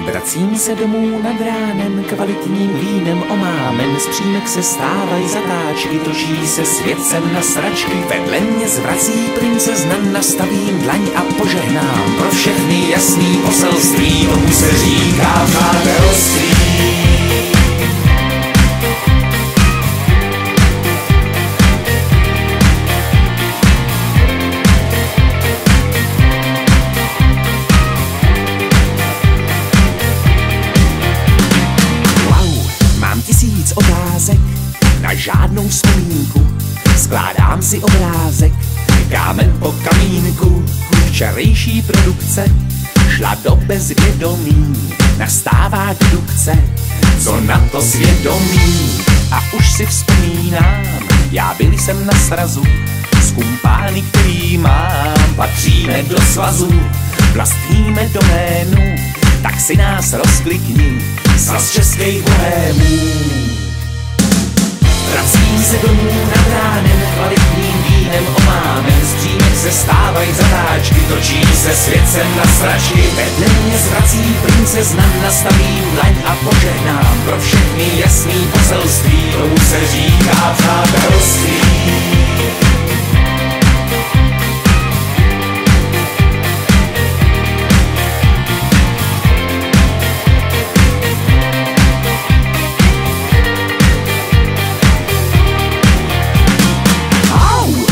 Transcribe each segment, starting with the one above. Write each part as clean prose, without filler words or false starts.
Vracím se domů nad ránem, kvalitním vínem omámen. Z přímek se stávají zatáčky, točí se světcem na sračky. Vedle mě zvrací princezna, nastavím dlaň a požehnám. Pro všechny jasný poselství, tomu se říká přátelství. Otázek na žádnou vzpomínku, skládám si obrázek, kámen po kamínku. Včerejší produkce šla do bezvědomí, nastává dedukce, co na to svědomí. A už si vzpomínám, já byl jsem na srazu s kumpány, který mám. Patříme do svazu, vlastníme doménu, tak si nás rozklikni, svaz českých bohémů. Vracím se domů nad ránem, kvalitním vínem omámen. Z přímek se stávají zatáčky, točí se světcem na sračky. Vedle mě zvrací princezna, nastavím dlaň a požehnám. Pro všechny jasný poselství, tomu se říká přátelství.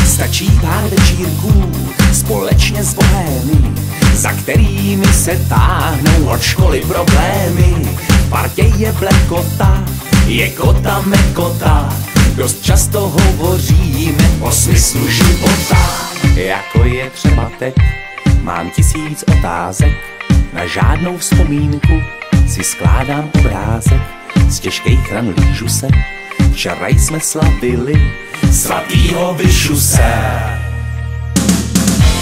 Stačí pár večírků společně s bohémy, za kterými se táhnou od školy problémy. V partě je blekota, je kota mekota, dost často hovoříme o smyslu života. Jako je třeba teď, mám 1000 otázek, na žádnou vzpomínku si skládám obrázek. Z těžkých ran lížu se, včera jsme slavili svatýho Vyšuse.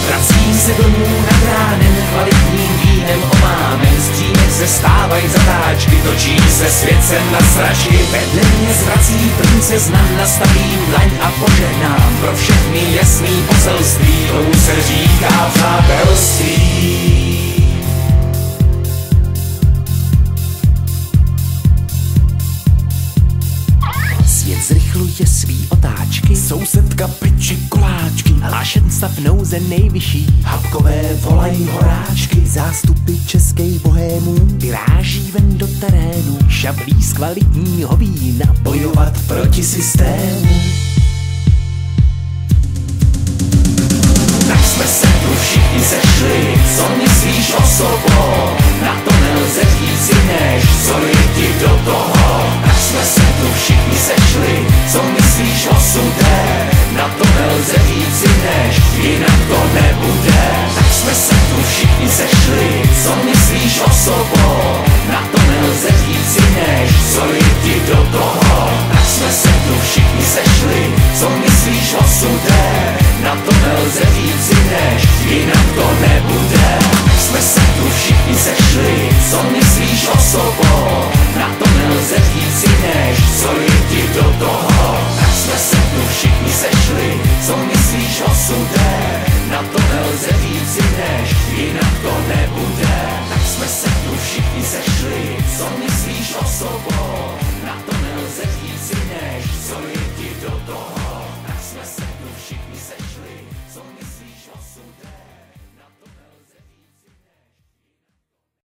Vracím se domů nad ránem, kvalitním vínem omámen. Z přímek se stávají zatáčky, točí se světcem na sračky. Vedle mě zvrací princezna, nastavím dlaň a požehnám. Pro všechny jasný poselství, tomu se říká přátelství. Svět zrychluje svý otáčky, sousedka peče koláčky, hlášen stav nouze nejvyšší, habkové volají horáčky. Zástupy českých bohémů vyráží ven do terénu, šablí z kvalitního vína, bojovat proti systému. Tak jsme se tu všichni sešli, co myslíš o sobou? Na to nelze říct než co lidi do toho. Tak jsme se tu všichni sešli, co myslíš o sudé? Na to nelze říct než jinak to nebude. Tak jsme se tu všichni sešli, co myslíš o sobou? Na to nelze říct než co lidi do toho. Tak jsme se tu všichni sešli, co myslíš o sudé? Na to nelze říct než jinak to nebude. Tak jsme se tu všichni sešli, co myslíš o sobou? Na to nelze říct než co lidi do toho. Tak jsme se tu všichni sešli, co myslíš o sudé? Na to nelze říct než jinak to nebude. Tak jsme se tu všichni sešli, co myslíš o sobou? Na to nelze říct než co lidi do toho. Tak jsme se tu všichni sešli.